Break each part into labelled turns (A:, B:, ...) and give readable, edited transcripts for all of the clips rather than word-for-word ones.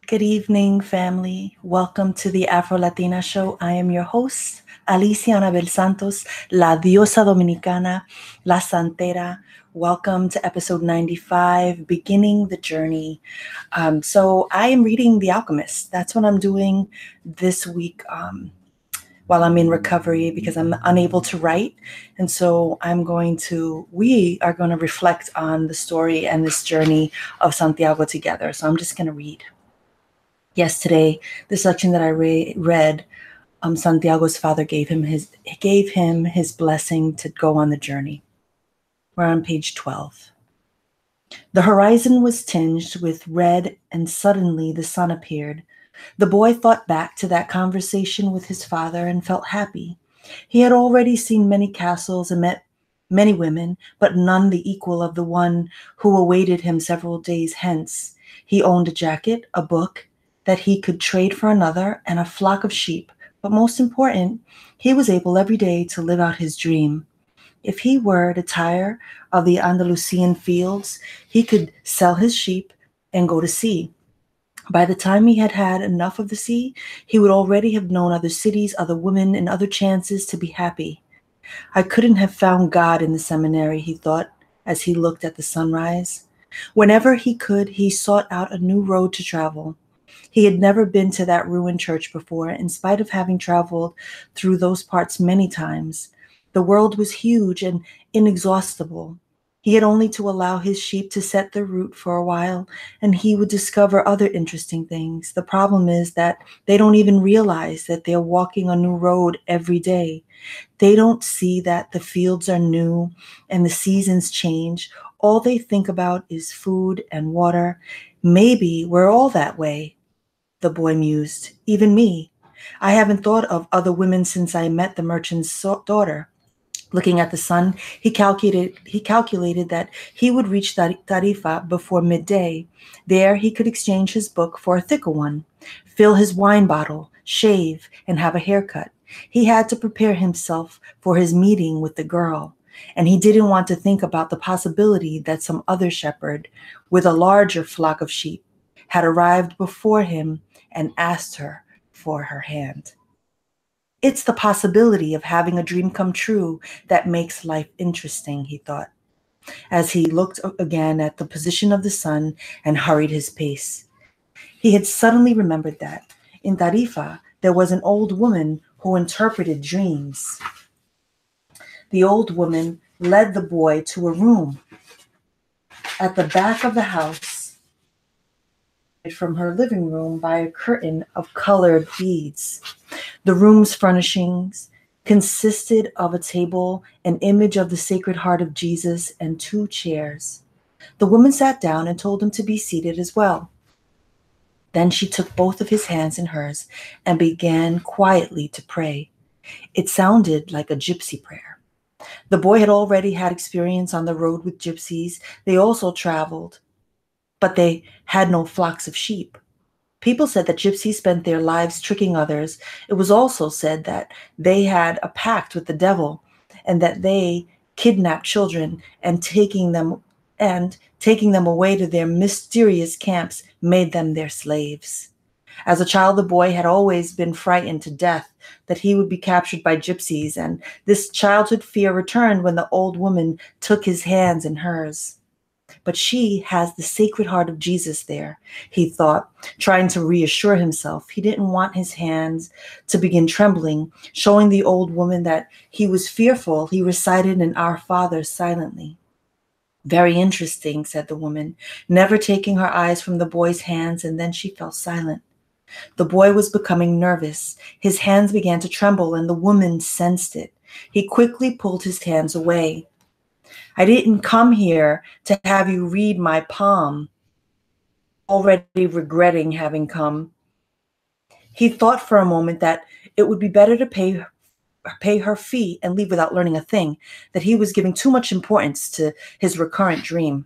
A: Good evening, family. Welcome to the Afro Latina Show. I am your host, Alicia Anabel Santos, La Diosa Dominicana, La Santera. Welcome to episode 95, Beginning the Journey. So I am reading The Alchemist. That's what I'm doing this week while I'm in recovery because I'm unable to write. And so we are going to reflect on the story and this journey of Santiago together. So I'm just going to read. Yesterday, the section that I read, Santiago's father gave him his blessing to go on the journey. We're on page 12. The horizon was tinged with red, and suddenly the sun appeared. The boy thought back to that conversation with his father and felt happy. He had already seen many castles and met many women, but none the equal of the one who awaited him several days hence. He owned a jacket, a book that he could trade for another, and a flock of sheep. But most important, he was able every day to live out his dream. If he were to tire of the Andalusian fields, he could sell his sheep and go to sea. By the time he had had enough of the sea, he would already have known other cities, other women, and other chances to be happy. I couldn't have found God in the seminary, he thought, as he looked at the sunrise. Whenever he could, he sought out a new road to travel. He had never been to that ruined church before, in spite of having traveled through those parts many times. The world was huge and inexhaustible. He had only to allow his sheep to set their route for a while, and he would discover other interesting things. The problem is that they don't even realize that they're walking a new road every day. They don't see that the fields are new and the seasons change. All they think about is food and water. Maybe we're all that way, the boy mused. Even me. I haven't thought of other women since I met the merchant's daughter. Looking at the sun, he calculated that he would reach Tarifa before midday. There he could exchange his book for a thicker one, fill his wine bottle, shave, and have a haircut. He had to prepare himself for his meeting with the girl, and he didn't want to think about the possibility that some other shepherd with a larger flock of sheep had arrived before him and asked her for her hand. It's the possibility of having a dream come true that makes life interesting, he thought, as he looked again at the position of the sun and hurried his pace. He had suddenly remembered that in Tarifa there was an old woman who interpreted dreams. The old woman led the boy to a room at the back of the house from her living room by a curtain of colored beads. The room's furnishings consisted of a table, an image of the Sacred Heart of Jesus, and 2 chairs. The woman sat down and told him to be seated as well. Then she took both of his hands in hers and began quietly to pray. It sounded like a gypsy prayer. The boy had already had experience on the road with gypsies. They also traveled, but they had no flocks of sheep. People said that gypsies spent their lives tricking others. It was also said that they had a pact with the devil and that they kidnapped children and taking them away to their mysterious camps made them their slaves. As a child, the boy had always been frightened to death that he would be captured by gypsies, and this childhood fear returned when the old woman took his hands in hers. But she has the Sacred Heart of Jesus there, he thought, trying to reassure himself. He didn't want his hands to begin trembling. Showing the old woman that he was fearful, he recited an Our Father silently. Very interesting, said the woman, never taking her eyes from the boy's hands, and then she fell silent. The boy was becoming nervous. His hands began to tremble, and the woman sensed it. He quickly pulled his hands away. I didn't come here to have you read my palm, already regretting having come. He thought for a moment that it would be better to pay her fee and leave without learning a thing, that he was giving too much importance to his recurrent dream.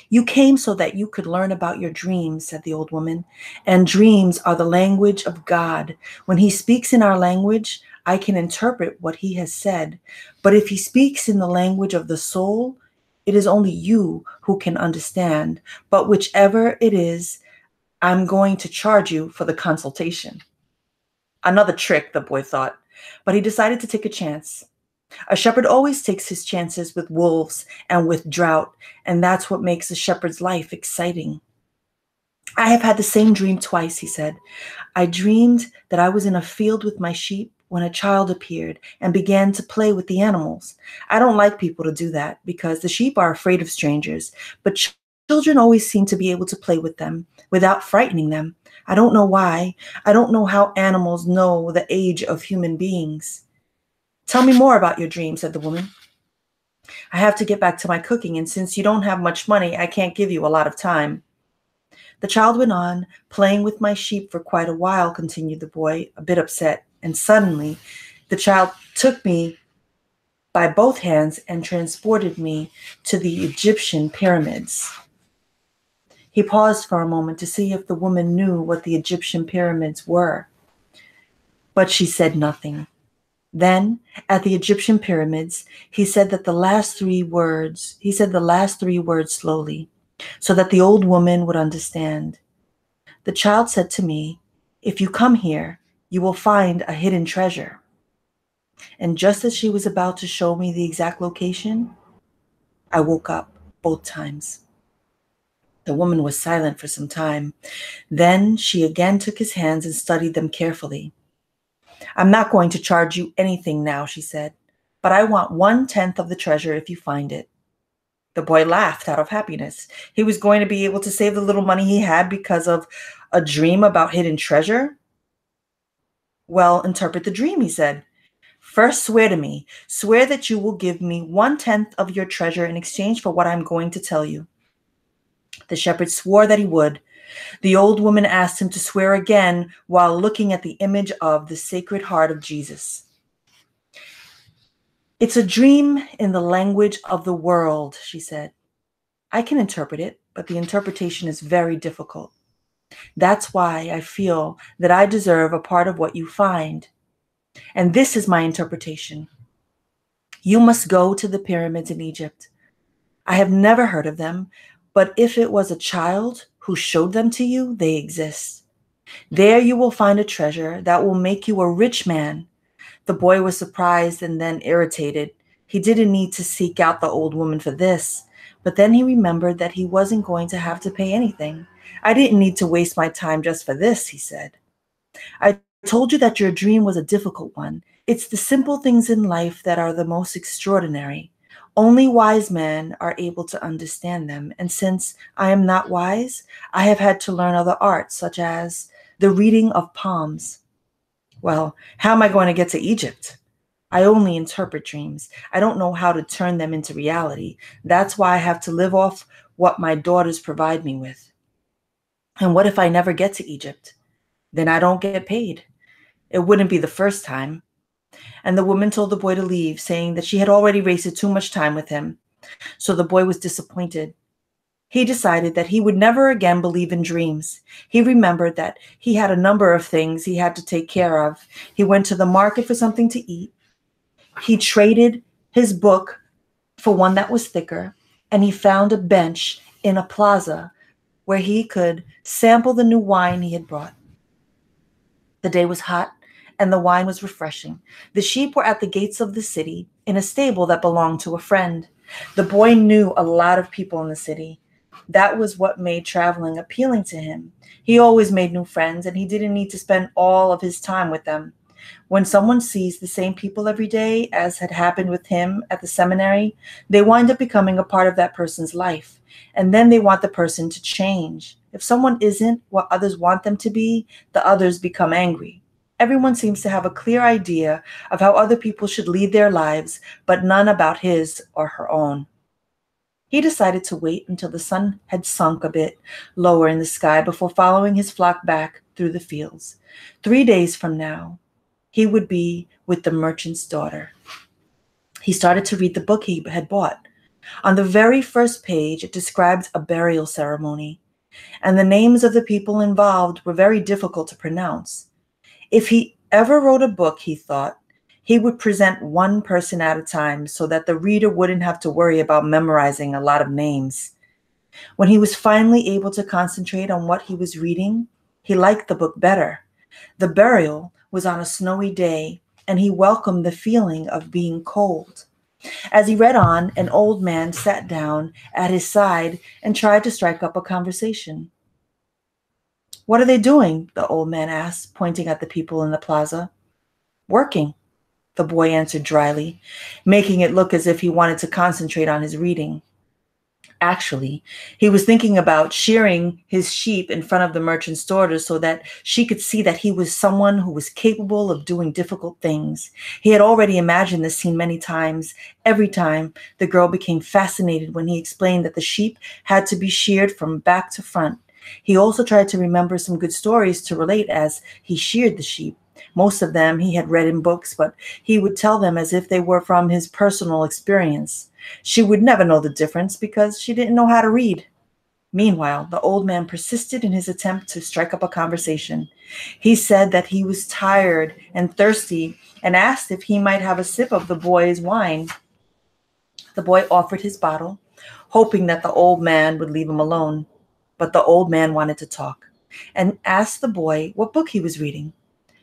A: You came so that you could learn about your dreams, said the old woman, and dreams are the language of God. When he speaks in our language, I can interpret what he has said. But if he speaks in the language of the soul, it is only you who can understand. But whichever it is, I'm going to charge you for the consultation. Another trick, the boy thought, but he decided to take a chance. A shepherd always takes his chances with wolves and with drought, and that's what makes a shepherd's life exciting. I have had the same dream twice, he said. I dreamed that I was in a field with my sheep when a child appeared and began to play with the animals. I don't like people to do that because the sheep are afraid of strangers, but children always seem to be able to play with them without frightening them. I don't know why. I don't know how animals know the age of human beings. Tell me more about your dream, said the woman. I have to get back to my cooking, and since you don't have much money, I can't give you a lot of time. The child went on, playing with my sheep for quite a while, continued the boy, a bit upset, and suddenly the child took me by both hands and transported me to the Egyptian pyramids. He paused for a moment to see if the woman knew what the Egyptian pyramids were, but she said nothing. Then, at the Egyptian pyramids, he said the last three words slowly, so that the old woman would understand. The child said to me, "If you come here, you will find a hidden treasure." And just as she was about to show me the exact location, I woke up both times. The woman was silent for some time. Then she again took his hands and studied them carefully. "I'm not going to charge you anything now," she said, "but I want 1/10 of the treasure if you find it." The boy laughed out of happiness. He was going to be able to save the little money he had because of a dream about hidden treasure. "Well, interpret the dream," he said. "First, swear to me. Swear that you will give me 1/10 of your treasure in exchange for what I'm going to tell you." The shepherd swore that he would. The old woman asked him to swear again while looking at the image of the Sacred Heart of Jesus. "It's a dream in the language of the world," she said. "I can interpret it, but the interpretation is very difficult. That's why I feel that I deserve a part of what you find. And this is my interpretation. You must go to the pyramids in Egypt. I have never heard of them, but if it was a child who showed them to you, they exist. There you will find a treasure that will make you a rich man." The boy was surprised and then irritated. He didn't need to seek out the old woman for this, but then he remembered that he wasn't going to have to pay anything. "I didn't need to waste my time just for this," he said. "I told you that your dream was a difficult one. It's the simple things in life that are the most extraordinary. Only wise men are able to understand them, and since I am not wise, I have had to learn other arts, such as the reading of palms. Well, how am I going to get to Egypt? I only interpret dreams. I don't know how to turn them into reality. That's why I have to live off what my daughters provide me with. And what if I never get to Egypt? Then I don't get paid. It wouldn't be the first time." And the woman told the boy to leave, saying that she had already wasted too much time with him. So the boy was disappointed. He decided that he would never again believe in dreams. He remembered that he had a number of things he had to take care of. He went to the market for something to eat. He traded his book for one that was thicker, and he found a bench in a plaza where he could sample the new wine he had brought. The day was hot, and the wine was refreshing. The sheep were at the gates of the city in a stable that belonged to a friend. The boy knew a lot of people in the city. That was what made traveling appealing to him. He always made new friends, and he didn't need to spend all of his time with them. When someone sees the same people every day, as had happened with him at the seminary, they wind up becoming a part of that person's life, and then they want the person to change. If someone isn't what others want them to be, the others become angry. Everyone seems to have a clear idea of how other people should lead their lives, but none about his or her own. He decided to wait until the sun had sunk a bit lower in the sky before following his flock back through the fields. 3 days from now, he would be with the merchant's daughter. He started to read the book he had bought. On the very first page, it described a burial ceremony, and the names of the people involved were very difficult to pronounce. If he ever wrote a book, he thought, he would present one person at a time so that the reader wouldn't have to worry about memorizing a lot of names. When he was finally able to concentrate on what he was reading, he liked the book better. The burial was on a snowy day, and he welcomed the feeling of being cold. As he read on, an old man sat down at his side and tried to strike up a conversation. "What are they doing?" the old man asked, pointing at the people in the plaza. "Working," the boy answered dryly, making it look as if he wanted to concentrate on his reading. Actually, he was thinking about shearing his sheep in front of the merchant's daughter so that she could see that he was someone who was capable of doing difficult things. He had already imagined this scene many times. Every time, the girl became fascinated when he explained that the sheep had to be sheared from back to front. He also tried to remember some good stories to relate as he sheared the sheep. Most of them he had read in books, but he would tell them as if they were from his personal experience. She would never know the difference because she didn't know how to read. Meanwhile, the old man persisted in his attempt to strike up a conversation. He said that he was tired and thirsty and asked if he might have a sip of the boy's wine. The boy offered his bottle, hoping that the old man would leave him alone. But the old man wanted to talk and asked the boy what book he was reading.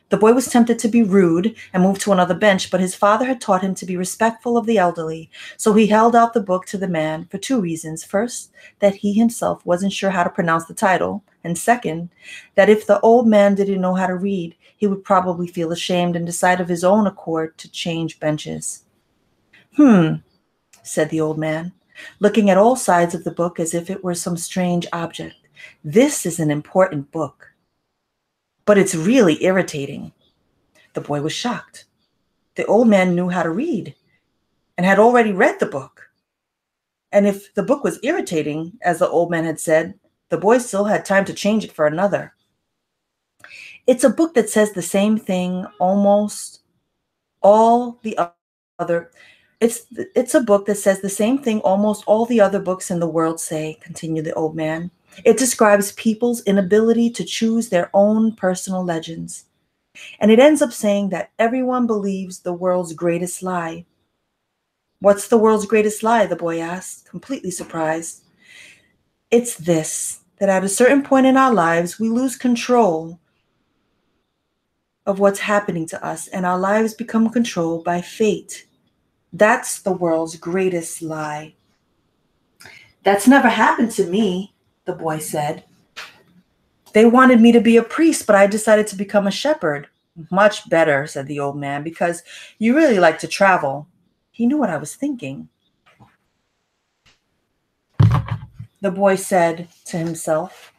A: The boy was tempted to be rude and move to another bench, but his father had taught him to be respectful of the elderly, so he held out the book to the man for two reasons. First, that he himself wasn't sure how to pronounce the title, and second, that if the old man didn't know how to read, he would probably feel ashamed and decide of his own accord to change benches. Said the old man, looking at all sides of the book as if it were some strange object. "This is an important book, but it's really irritating." The boy was shocked. The old man knew how to read and had already read the book. And if the book was irritating, as the old man had said, the boy still had time to change it for another. "It's a book that says the same thing almost all the other it's a book that says the same thing almost all the other books in the world say," continued the old man. "It describes people's inability to choose their own personal legends. And it ends up saying that everyone believes the world's greatest lie." "What's the world's greatest lie?" the boy asked, completely surprised. "It's this, that at a certain point in our lives, we lose control of what's happening to us, and our lives become controlled by fate. That's the world's greatest lie." "That's never happened to me," the boy said. "They wanted me to be a priest, but I decided to become a shepherd." "Much better," said the old man, "because you really like to travel." He knew what I was thinking. The boy said to himself.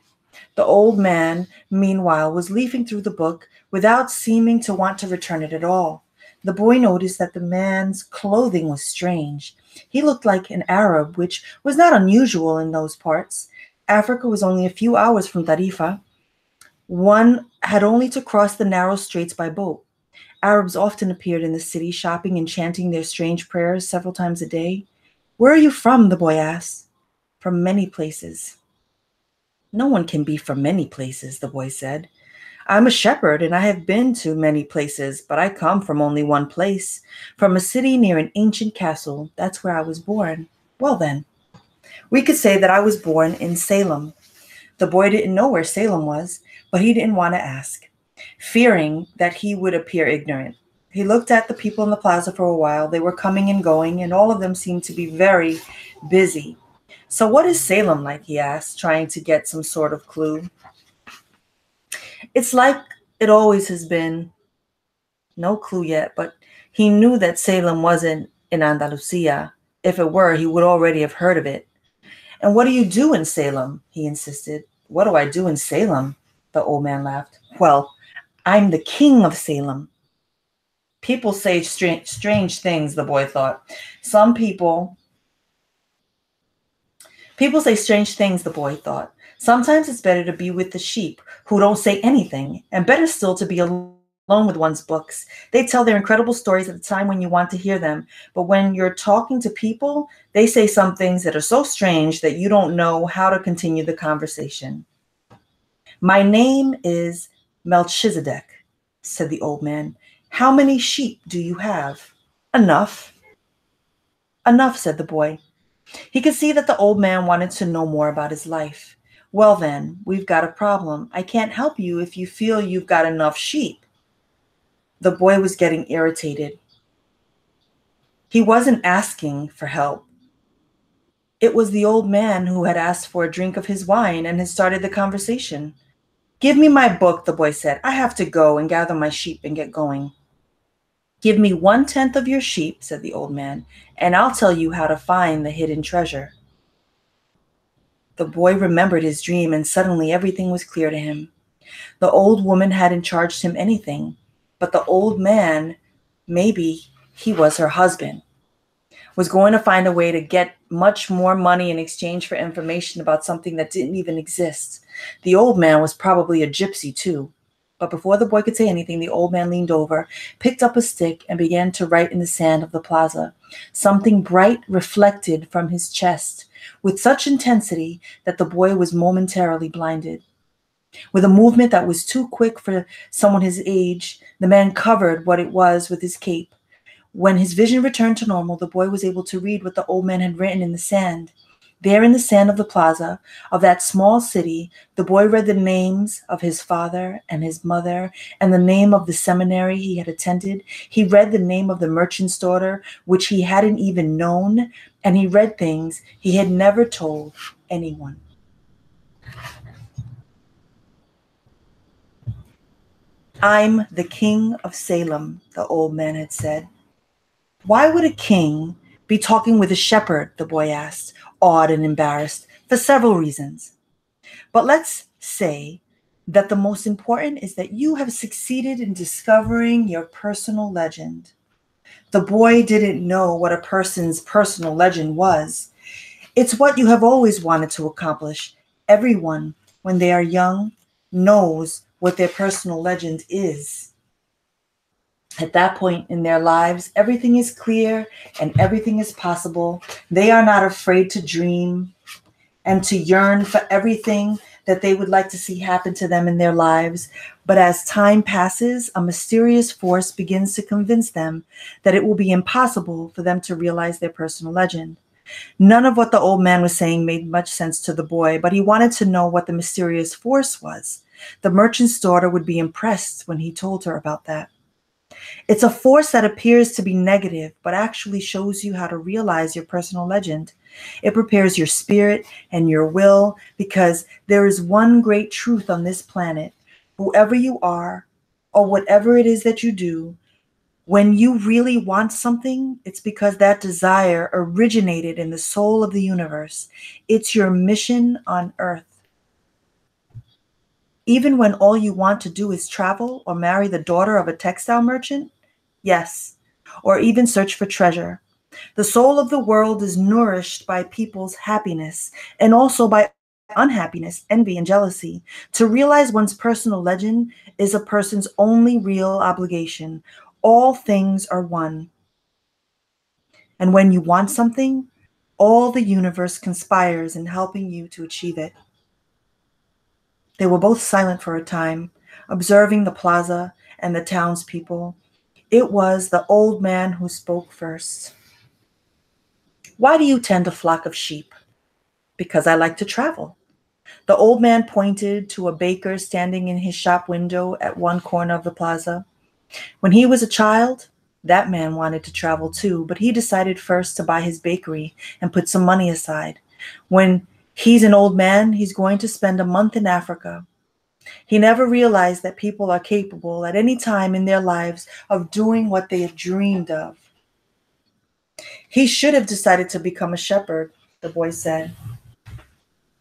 A: The old man, meanwhile, was leafing through the book without seeming to want to return it at all. The boy noticed that the man's clothing was strange. He looked like an Arab, which was not unusual in those parts. Africa was only a few hours from Tarifa. One had only to cross the narrow straits by boat. Arabs often appeared in the city, shopping and chanting their strange prayers several times a day. "Where are you from?" the boy asked. "From many places." "No one can be from many places," the boy said. "I'm a shepherd and I have been to many places, but I come from only one place, from a city near an ancient castle. That's where I was born." "Well then, we could say that I was born in Salem." The boy didn't know where Salem was, but he didn't want to ask, fearing that he would appear ignorant. He looked at the people in the plaza for a while. They were coming and going, and all of them seemed to be very busy. "So what is Salem like?" he asked, trying to get some sort of clue. "It's like it always has been." No clue yet, but he knew that Salem wasn't in Andalusia. If it were, he would already have heard of it. "And what do you do in Salem?" he insisted. "What do I do in Salem?" the old man laughed. "Well, I'm the king of Salem." People say strange things, the boy thought. People say strange things, the boy thought. Sometimes it's better to be with the sheep who don't say anything, and better still to be alone with one's books. They tell their incredible stories at the time when you want to hear them, but when you're talking to people, they say some things that are so strange that you don't know how to continue the conversation. "My name is Melchizedek," said the old man. "How many sheep do you have?" "Enough." "Enough," said the boy. He could see that the old man wanted to know more about his life. Well, then, we've got a problem. I can't help you if you feel you've got enough sheep. The boy was getting irritated. He wasn't asking for help. It was the old man who had asked for a drink of his wine and had started the conversation. Give me my book, the boy said. I have to go and gather my sheep and get going. Give me 1/10 of your sheep, said the old man, and I'll tell you how to find the hidden treasure. The boy remembered his dream, and suddenly everything was clear to him. The old woman hadn't charged him anything, but the old man, maybe he was her husband, was going to find a way to get much more money in exchange for information about something that didn't even exist. The old man was probably a gypsy too. But before the boy could say anything, the old man leaned over, picked up a stick, and began to write in the sand of the plaza. Something bright reflected from his chest with such intensity that the boy was momentarily blinded. With a movement that was too quick for someone his age, the man covered what it was with his cape. When his vision returned to normal, the boy was able to read what the old man had written in the sand. There in the sand of the plaza of that small city, the boy read the names of his father and his mother and the name of the seminary he had attended. He read the name of the merchant's daughter, which he hadn't even known, and he read things he had never told anyone. I'm the king of Salem, the old man had said. Why would a king be talking with a shepherd? The boy asked, awed and embarrassed, for several reasons. But let's say that the most important is that you have succeeded in discovering your personal legend. The boy didn't know what a person's personal legend was. It's what you have always wanted to accomplish. Everyone, when they are young, knows what their personal legend is. At that point in their lives, everything is clear and everything is possible. They are not afraid to dream and to yearn for everything that they would like to see happen to them in their lives. But as time passes, a mysterious force begins to convince them that it will be impossible for them to realize their personal legend. None of what the old man was saying made much sense to the boy, but he wanted to know what the mysterious force was. The merchant's daughter would be impressed when he told her about that. It's a force that appears to be negative, but actually shows you how to realize your personal legend. It prepares your spirit and your will, because there is one great truth on this planet. Whoever you are, or whatever it is that you do, when you really want something, it's because that desire originated in the soul of the universe. It's your mission on Earth. Even when all you want to do is travel or marry the daughter of a textile merchant? Yes. Or even search for treasure. The soul of the world is nourished by people's happiness and also by unhappiness, envy, and jealousy. To realize one's personal legend is a person's only real obligation. All things are one. And when you want something, all the universe conspires in helping you to achieve it. They were both silent for a time, observing the plaza and the townspeople. It was the old man who spoke first. Why do you tend a flock of sheep? Because I like to travel. The old man pointed to a baker standing in his shop window at one corner of the plaza. When he was a child, that man wanted to travel too, but he decided first to buy his bakery and put some money aside. When he's an old man, he's going to spend a month in Africa. He never realized that people are capable at any time in their lives of doing what they have dreamed of. He should have decided to become a shepherd, the boy said.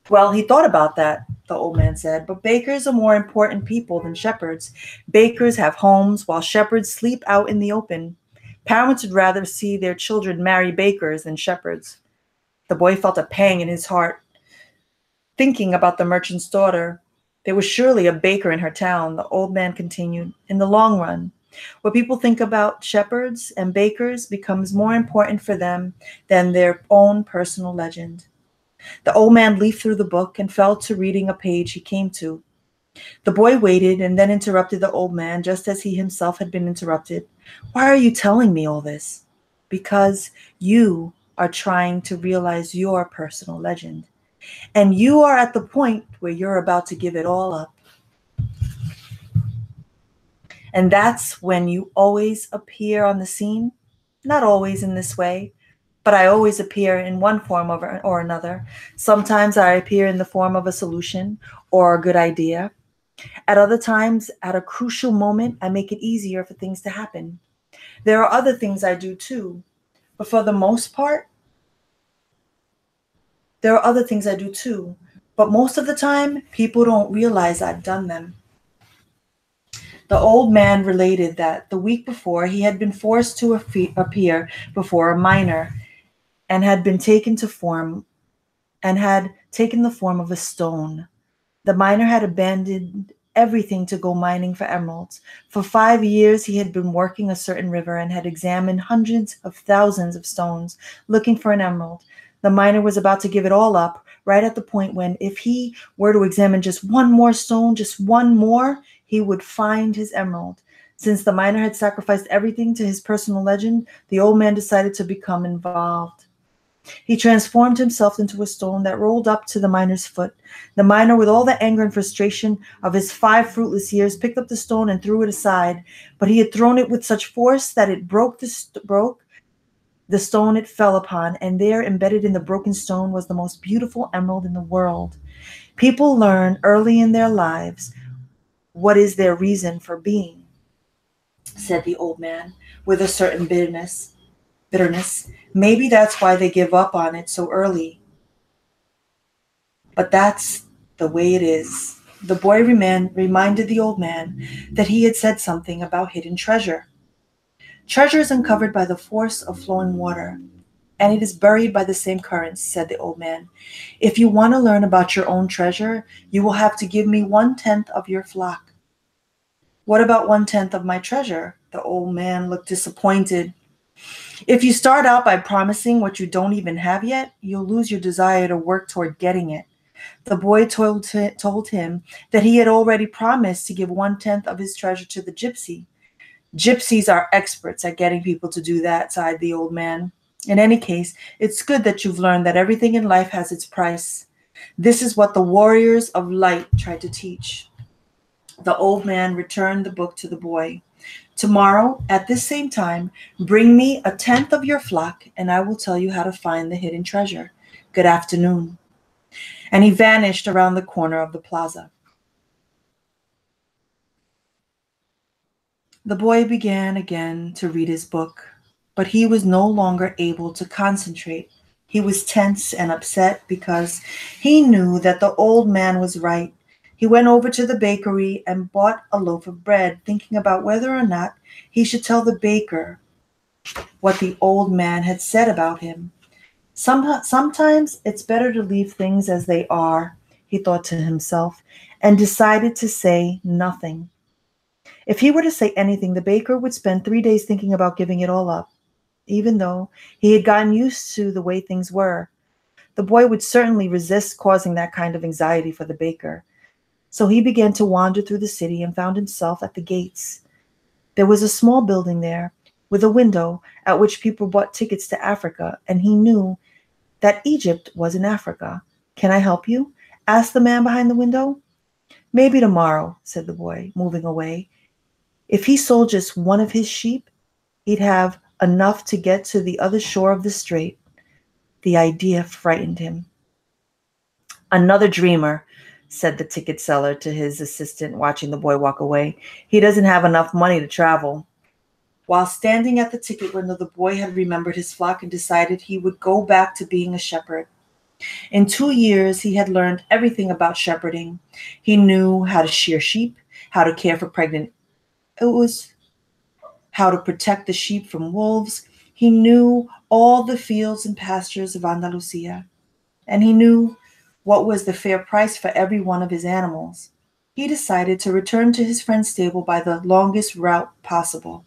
A: Well, he thought about that, the old man said, but bakers are more important people than shepherds. Bakers have homes while shepherds sleep out in the open. Parents would rather see their children marry bakers than shepherds. The boy felt a pang in his heart, thinking about the merchant's daughter. There was surely a baker in her town, the old man continued. In the long run, what people think about shepherds and bakers becomes more important for them than their own personal legend. The old man leafed through the book and fell to reading a page he came to. The boy waited and then interrupted the old man just as he himself had been interrupted. Why are you telling me all this? Because you are trying to realize your personal legend. And you are at the point where you're about to give it all up. And that's when you always appear on the scene. Not always in this way, but I always appear in one form or another. Sometimes I appear in the form of a solution or a good idea. At other times, at a crucial moment, I make it easier for things to happen. There are other things I do too, but for the most part, there are other things I do too, but most of the time, people don't realize I've done them. The old man related that the week before he had been forced to appear before a miner and had been taken to form and had taken the form of a stone. The miner had abandoned everything to go mining for emeralds. For 5 years, he had been working a certain river and had examined hundreds of thousands of stones looking for an emerald. The miner was about to give it all up, right at the point when, if he were to examine just one more stone, just one more, he would find his emerald. Since the miner had sacrificed everything to his personal legend, the old man decided to become involved. He transformed himself into a stone that rolled up to the miner's foot. The miner, with all the anger and frustration of his 5 fruitless years, picked up the stone and threw it aside. But he had thrown it with such force that it broke the stone it fell upon, and there, embedded in the broken stone, was the most beautiful emerald in the world. People learn early in their lives what is their reason for being, said the old man, with a certain bitterness. Maybe that's why they give up on it so early. But that's the way it is. The boy reminded the old man that he had said something about hidden treasure. Treasure is uncovered by the force of flowing water, and it is buried by the same currents, said the old man. If you want to learn about your own treasure, you will have to give me 1/10 of your flock. What about 1/10 of my treasure? The old man looked disappointed. If you start out by promising what you don't even have yet, you'll lose your desire to work toward getting it. The boy told him that he had already promised to give 1/10 of his treasure to the gypsy. Gypsies are experts at getting people to do that, sighed the old man. In any case, it's good that you've learned that everything in life has its price. This is what the warriors of light tried to teach. The old man returned the book to the boy. Tomorrow, at this same time, bring me 1/10 of your flock, and I will tell you how to find the hidden treasure. Good afternoon. And he vanished around the corner of the plaza. The boy began again to read his book, but he was no longer able to concentrate. He was tense and upset because he knew that the old man was right. He went over to the bakery and bought a loaf of bread, thinking about whether or not he should tell the baker what the old man had said about him. Sometimes it's better to leave things as they are, he thought to himself, and decided to say nothing. If he were to say anything, the baker would spend 3 days thinking about giving it all up, even though he had gotten used to the way things were. The boy would certainly resist causing that kind of anxiety for the baker. So he began to wander through the city and found himself at the gates. There was a small building there with a window at which people bought tickets to Africa, and he knew that Egypt was in Africa. Can I help you? Asked the man behind the window. Maybe tomorrow, said the boy, moving away. If he sold just one of his sheep, he'd have enough to get to the other shore of the strait. The idea frightened him. Another dreamer, said the ticket seller to his assistant, watching the boy walk away. He doesn't have enough money to travel. While standing at the ticket window, the boy had remembered his flock and decided he would go back to being a shepherd. In 2 years, he had learned everything about shepherding. He knew how to shear sheep, how to care for pregnant ewes, how to protect the sheep from wolves. He knew all the fields and pastures of Andalusia, and he knew what was the fair price for every one of his animals. He decided to return to his friend's stable by the longest route possible.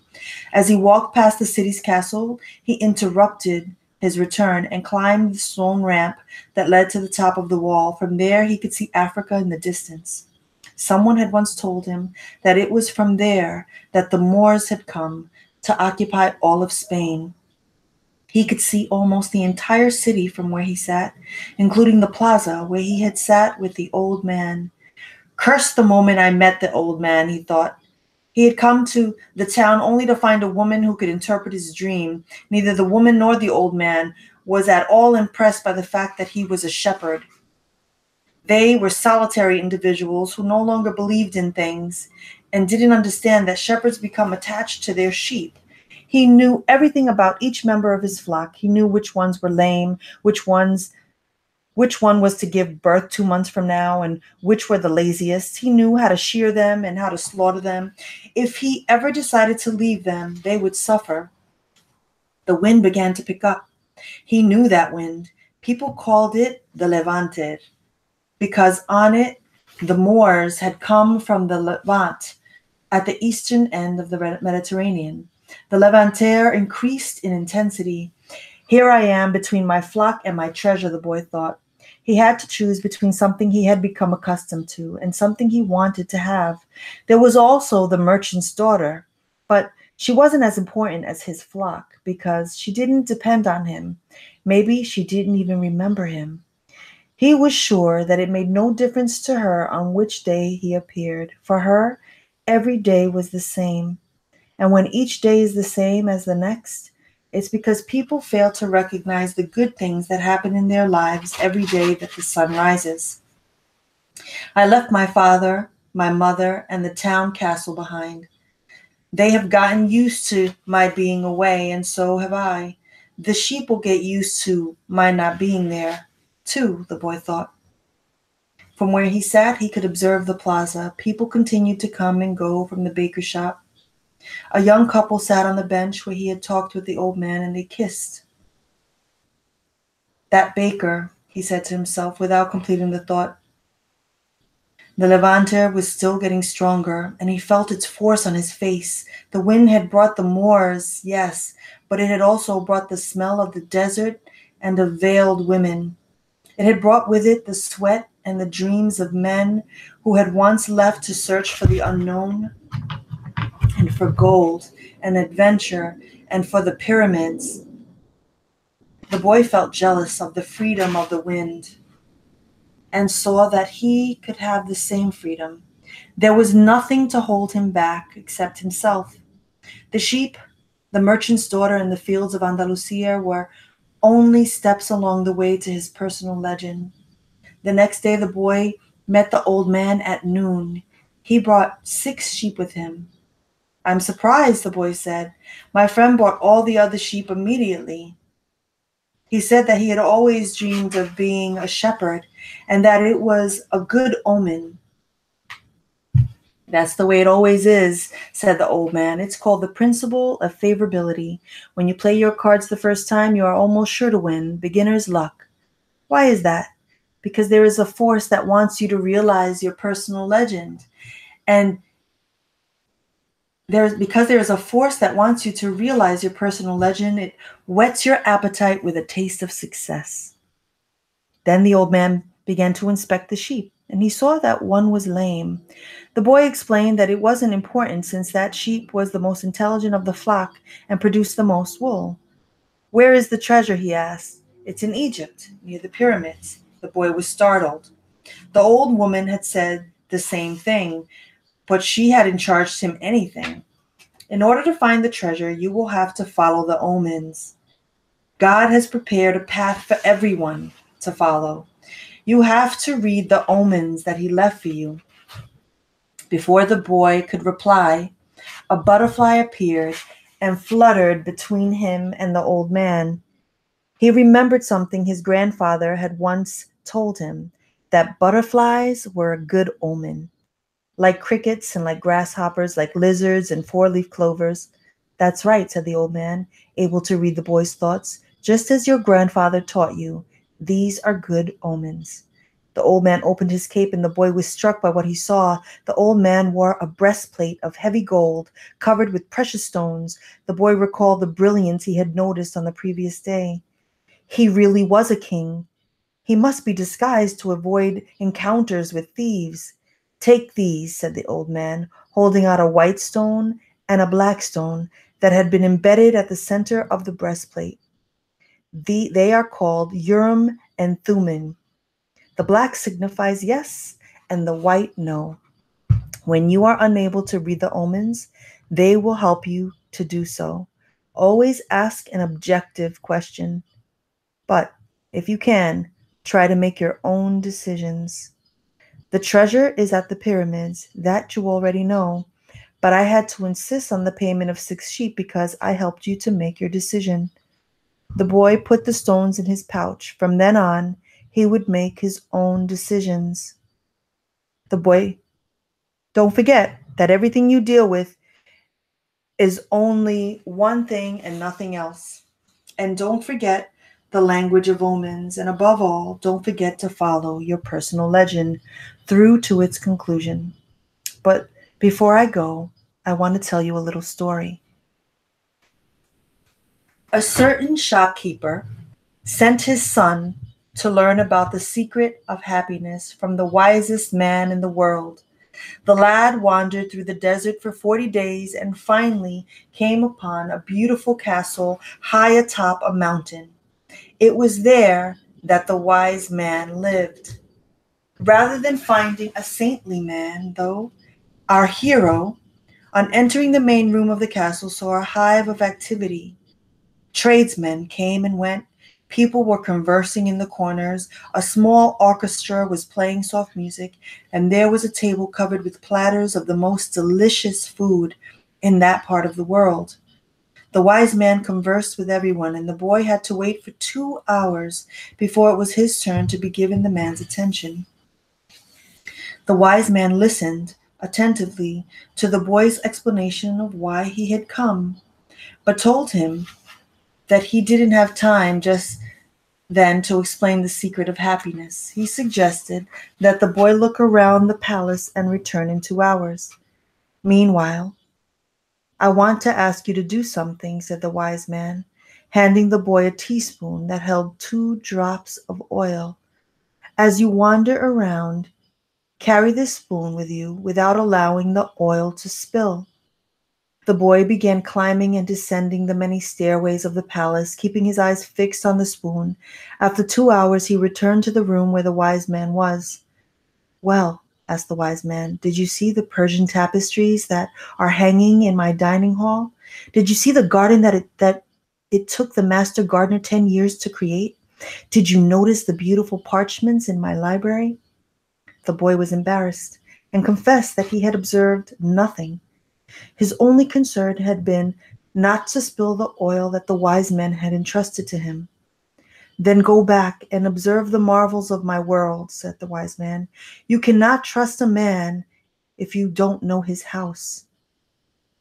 A: As he walked past the city's castle, he interrupted his return and climbed the stone ramp that led to the top of the wall. From there, he could see Africa in the distance. Someone had once told him that it was from there that the Moors had come to occupy all of Spain. He could see almost the entire city from where he sat, including the plaza where he had sat with the old man. Curse the moment I met the old man, he thought. He had come to the town only to find a woman who could interpret his dream. Neither the woman nor the old man was at all impressed by the fact that he was a shepherd. They were solitary individuals who no longer believed in things and didn't understand that shepherds become attached to their sheep. He knew everything about each member of his flock. He knew which ones were lame, which one was to give birth 2 months from now, and which were the laziest. He knew how to shear them and how to slaughter them. If he ever decided to leave them, they would suffer. The wind began to pick up. He knew that wind. People called it the Levante, because on it the Moors had come from the Levant at the eastern end of the Mediterranean. The Levanter increased in intensity. Here I am between my flock and my treasure, the boy thought. He had to choose between something he had become accustomed to and something he wanted to have. There was also the merchant's daughter, but she wasn't as important as his flock because she didn't depend on him. Maybe she didn't even remember him. He was sure that it made no difference to her on which day he appeared. For her, every day was the same. And when each day is the same as the next, it's because people fail to recognize the good things that happen in their lives every day that the sun rises. I left my father, my mother, and the town castle behind. They have gotten used to my being away, and so have I. The sheep will get used to my not being there, too, the boy thought. From where he sat, he could observe the plaza. People continued to come and go from the baker shop. A young couple sat on the bench where he had talked with the old man, and they kissed. That baker, he said to himself without completing the thought. The Levanter was still getting stronger, and he felt its force on his face. The wind had brought the Moors, yes, but it had also brought the smell of the desert and of veiled women. It had brought with it the sweat and the dreams of men who had once left to search for the unknown and for gold and adventure and for the pyramids. The boy felt jealous of the freedom of the wind and saw that he could have the same freedom. There was nothing to hold him back except himself. The sheep, the merchant's daughter, and the fields of Andalusia were only steps along the way to his personal legend. The next day the boy met the old man at noon. He brought 6 sheep with him. I'm surprised, the boy said. My friend bought all the other sheep immediately. He said that he had always dreamed of being a shepherd and that it was a good omen. That's the way it always is, said the old man. It's called the principle of favorability. When you play your cards the first time, you are almost sure to win. Beginner's luck. Why is that? Because there is a force that wants you to realize your personal legend. And because there is a force that wants you to realize your personal legend, it whets your appetite with a taste of success. Then the old man began to inspect the sheep, and he saw that one was lame. The boy explained that it wasn't important since that sheep was the most intelligent of the flock and produced the most wool. Where is the treasure, he asked. It's in Egypt, near the pyramids. The boy was startled. The old woman had said the same thing, but she hadn't charged him anything. In order to find the treasure, you will have to follow the omens. God has prepared a path for everyone to follow. You have to read the omens that he left for you. Before the boy could reply, a butterfly appeared and fluttered between him and the old man. He remembered something his grandfather had once told him, that butterflies were a good omen. Like crickets and like grasshoppers, like lizards and 4-leaf clovers. That's right, said the old man, able to read the boy's thoughts. Just as your grandfather taught you, these are good omens. The old man opened his cape, and the boy was struck by what he saw. The old man wore a breastplate of heavy gold, covered with precious stones. The boy recalled the brilliance he had noticed on the previous day. He really was a king. He must be disguised to avoid encounters with thieves. Take these, said the old man, holding out a white stone and a black stone that had been embedded at the center of the breastplate. They are called Urim and Thummim. The black signifies yes, and the white no. When you are unable to read the omens, they will help you to do so. Always ask an objective question, but if you can, try to make your own decisions. The treasure is at the pyramids, that you already know, but I had to insist on the payment of 6 sheep because I helped you to make your decision. The boy put the stones in his pouch. From then on, he would make his own decisions. The boy, don't forget that everything you deal with is only one thing and nothing else. And don't forget the language of omens. And above all, don't forget to follow your personal legend through to its conclusion. But before I go, I want to tell you a little story. A certain shopkeeper sent his son to learn about the secret of happiness from the wisest man in the world. The lad wandered through the desert for 40 days and finally came upon a beautiful castle high atop a mountain. It was there that the wise man lived. Rather than finding a saintly man, though, our hero, on entering the main room of the castle, saw a hive of activity. Tradesmen came and went. People were conversing in the corners. A small orchestra was playing soft music, and there was a table covered with platters of the most delicious food in that part of the world. The wise man conversed with everyone, and the boy had to wait for 2 hours before it was his turn to be given the man's attention. The wise man listened attentively to the boy's explanation of why he had come, but told him that he didn't have time just then to explain the secret of happiness. He suggested that the boy look around the palace and return in 2 hours. Meanwhile, I want to ask you to do something, said the wise man, handing the boy a teaspoon that held 2 drops of oil. As you wander around, carry this spoon with you without allowing the oil to spill. The boy began climbing and descending the many stairways of the palace, keeping his eyes fixed on the spoon. After 2 hours, he returned to the room where the wise man was. Well, asked the wise man, did you see the Persian tapestries that are hanging in my dining hall? Did you see the garden that it took the master gardener 10 years to create? Did you notice the beautiful parchments in my library? The boy was embarrassed and confessed that he had observed nothing. His only concern had been not to spill the oil that the wise men had entrusted to him. Then go back and observe the marvels of my world, said the wise man. You cannot trust a man if you don't know his house.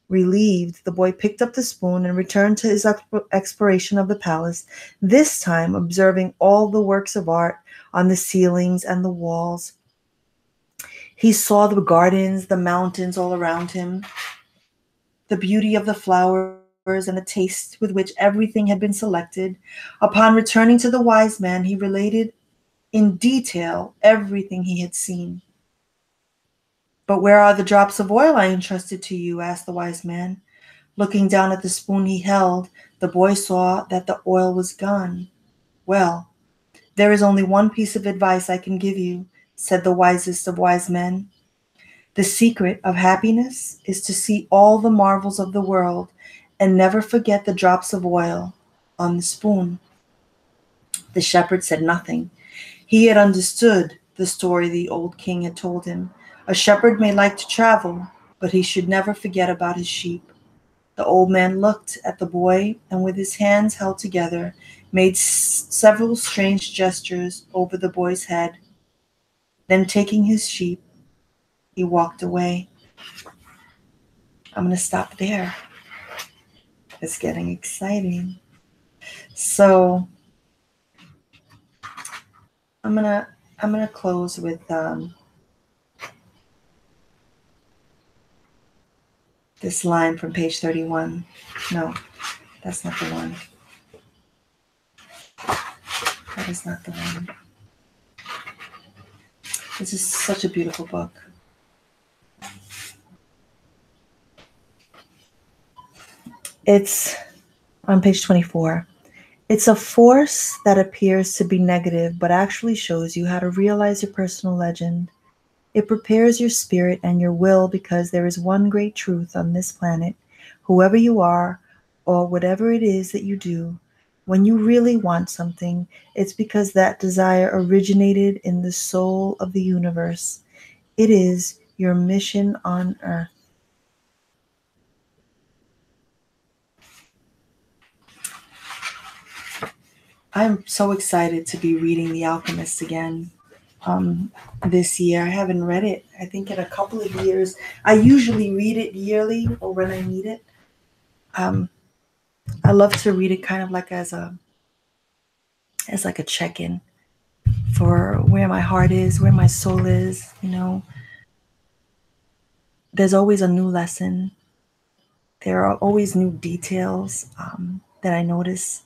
A: Relieved, the boy picked up the spoon and returned to his exploration of the palace, this time observing all the works of art on the ceilings and the walls. He saw the gardens, the mountains all around him, the beauty of the flowers, and the taste with which everything had been selected. Upon returning to the wise man, he related in detail everything he had seen. But where are the drops of oil I entrusted to you? Asked the wise man. Looking down at the spoon he held, the boy saw that the oil was gone. Well, there is only one piece of advice I can give you, said the wisest of wise men. The secret of happiness is to see all the marvels of the world and never forget the drops of oil on the spoon. The shepherd said nothing. He had understood the story the old king had told him. A shepherd may like to travel, but he should never forget about his sheep. The old man looked at the boy and with his hands held together, made several strange gestures over the boy's head. Then taking his sheep, he walked away. I'm going to stop there. It's getting exciting. So I'm gonna close with this line from page 31. No, that's not the one. That is not the one. This is such a beautiful book. It's on page 24. It's a force that appears to be negative, but actually shows you how to realize your personal legend. It prepares your spirit and your will because there is one great truth on this planet. Whoever you are, or whatever it is that you do, when you really want something, it's because that desire originated in the soul of the universe. It is your mission on earth. I'm so excited to be reading The Alchemist again this year. I haven't read it, I think, in a couple of years. I usually read it yearly or when I need it. Um, I love to read it kind of like as like a check-in for where my heart is, where my soul is. You know, there's always a new lesson. There are always new details that I notice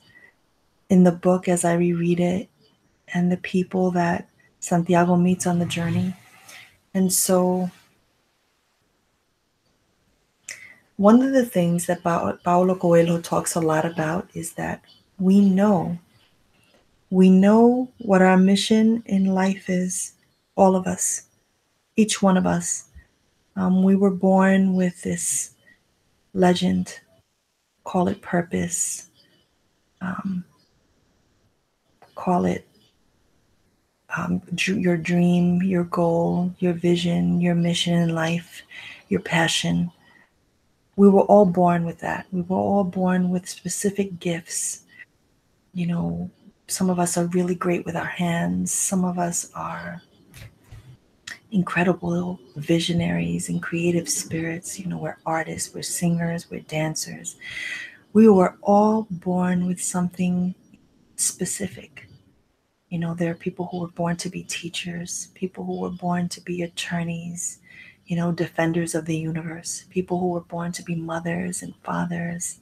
A: in the book as I reread it, and the people that Santiago meets on the journey. And so, one of the things that Paulo Coelho talks a lot about is that we know, we know what our mission in life is, all of us, each one of us. We were born with this legend, call it purpose, um, call it your dream, your goal, your vision, your mission in life, your passion. We were all born with that. We were all born with specific gifts. You know, some of us are really great with our hands. Some of us are incredible visionaries and creative spirits. You know, we're artists, we're singers, we're dancers. We were all born with something specific. You know, there are people who were born to be teachers, people who were born to be attorneys, you know, defenders of the universe, people who were born to be mothers and fathers,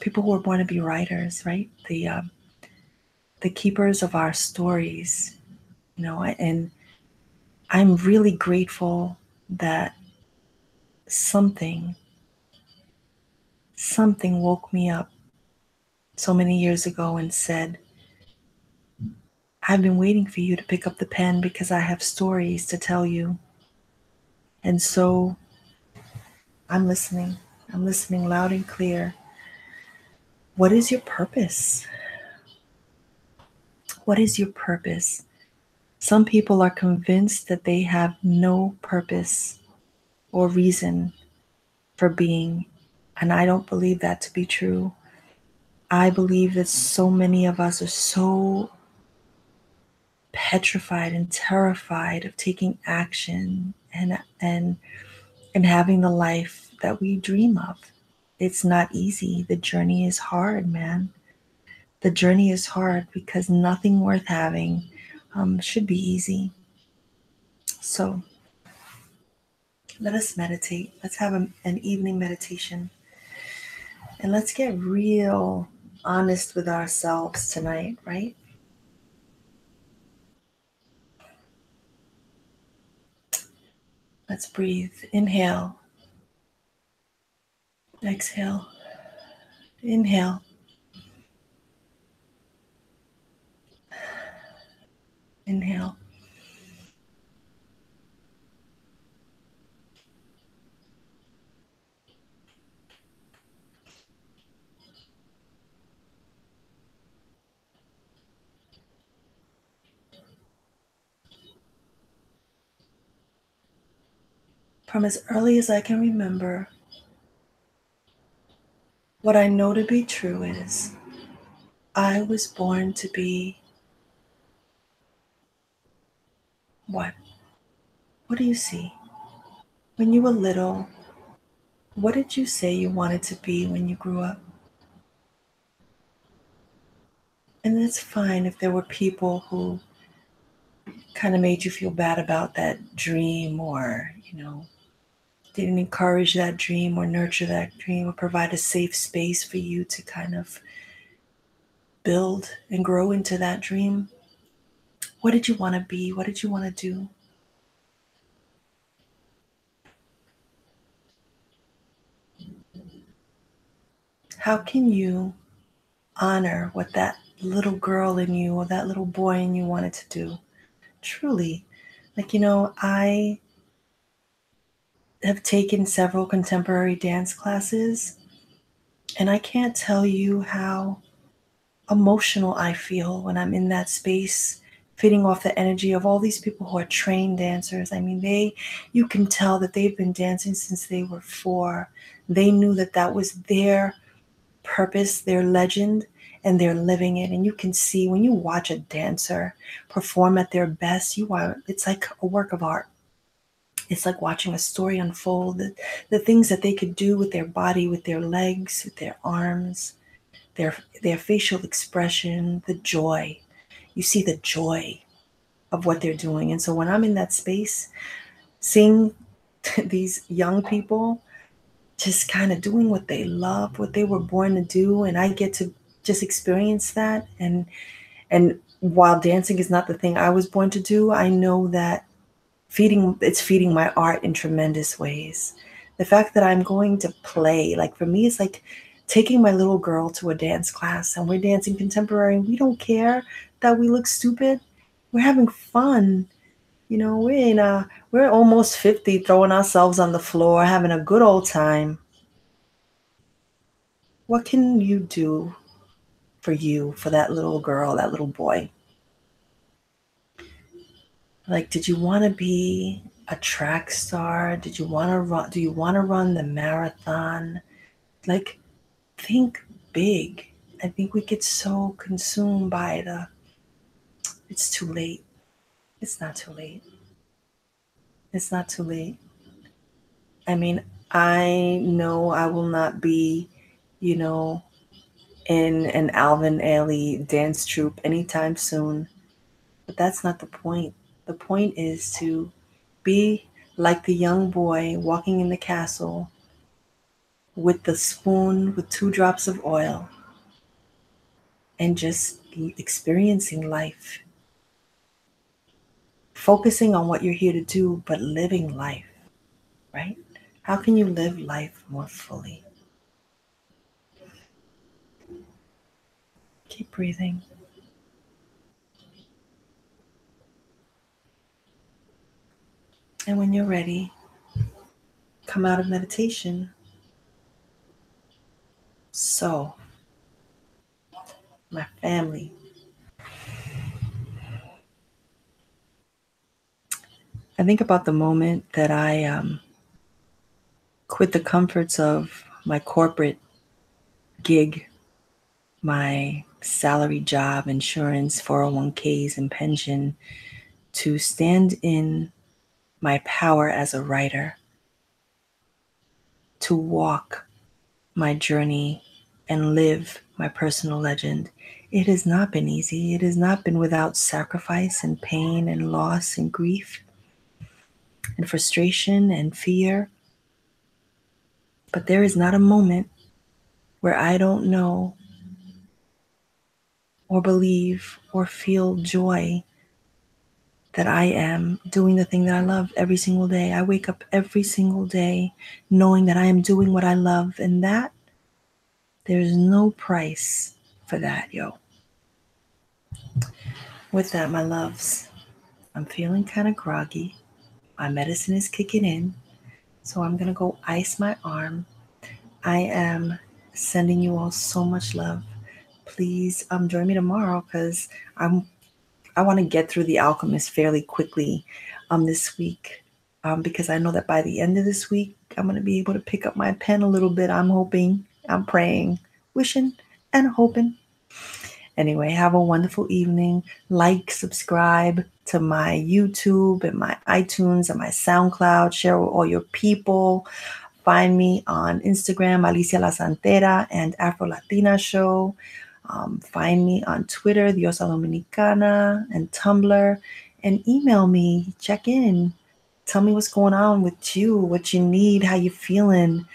A: people who were born to be writers, right? The keepers of our stories, you know, and I'm really grateful that something something woke me up so many years ago and said, I've been waiting for you to pick up the pen because I have stories to tell you. And so I'm listening. I'm listening loud and clear. What is your purpose? What is your purpose? Some people are convinced that they have no purpose or reason for being, and I don't believe that to be true. I believe that so many of us are so petrified and terrified of taking action and having the life that we dream of. It's not easy. The journey is hard, man. The journey is hard because nothing worth having should be easy. So let us meditate. Let's have an evening meditation. And let's get real honest with ourselves tonight, right? Let's breathe. Inhale, exhale, inhale, inhale. From as early as I can remember, what I know to be true is I was born to be what? What do you see? When you were little, what did you say you wanted to be when you grew up? And it's fine if there were people who kind of made you feel bad about that dream, or, you know, didn't encourage that dream or nurture that dream or provide a safe space for you to kind of build and grow into that dream. What did you want to be? What did you want to do? How can you honor what that little girl in you or that little boy in you wanted to do. Truly. Like, I have taken several contemporary dance classes, and I can't tell you how emotional I feel when I'm in that space, feeding off the energy of all these people who are trained dancers. I mean, you can tell that they've been dancing since they were 4. They knew that that was their purpose, their legend, and they're living it. And you can see when you watch a dancer perform at their best, it's like a work of art. It's like watching a story unfold. The things that they could do with their body, with their legs, with their arms, their facial expression, the joy. You see the joy of what they're doing. And so when I'm in that space, seeing these young people just kind of doing what they love, what they were born to do, and I get to just experience that. And while dancing is not the thing I was born to do, I know that it's feeding my art in tremendous ways. The fact that I'm going to play, like for me, it's like taking my little girl to a dance class and we're dancing contemporary and we don't care that we look stupid. We're having fun. We're almost 50, throwing ourselves on the floor, having a good old time. What can you do for that little girl, that little boy? Like, did you want to be a track star? Did you want to run? Do you want to run the marathon? Like, think big. I think we get so consumed by it's too late. It's not too late. It's not too late. I mean, I know I will not be, in an Alvin Ailey dance troupe anytime soon, but that's not the point. The point is to be like the young boy walking in the castle with the spoon with 2 drops of oil and just experiencing life, focusing on what you're here to do, but living life, right? How can you live life more fully? Keep breathing. And when you're ready, come out of meditation. So, my family, I think about the moment that I quit the comforts of my corporate gig, my salary job, insurance, 401ks, and pension, to stand in my power as a writer, to walk my journey and live my personal legend. It has not been easy. It has not been without sacrifice and pain and loss and grief and frustration and fear. But there is not a moment where I don't know or believe or feel joy that I am doing the thing that I love every single day. I wake up every single day knowing that I am doing what I love, and that there's no price for that, yo. With that, my loves, I'm feeling kind of groggy. My medicine is kicking in, so I'm going to go ice my arm. I am sending you all so much love. Please join me tomorrow because I want to get through The Alchemist fairly quickly this week, because I know that by the end of this week, I'm going to be able to pick up my pen a little bit. I'm hoping, I'm praying, wishing, and hoping. Anyway, have a wonderful evening. Like, subscribe to my YouTube and my iTunes and my SoundCloud. Share with all your people. Find me on Instagram, Alicia La Santera and Afro Latina Show. Find me on Twitter, Diosa Dominicana, and Tumblr. And email me, check in. Tell me what's going on with you, what you need, how you feeling.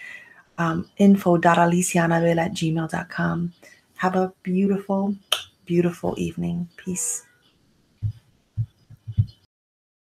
A: info.alicianabel@gmail.com. Have a beautiful, beautiful evening. Peace.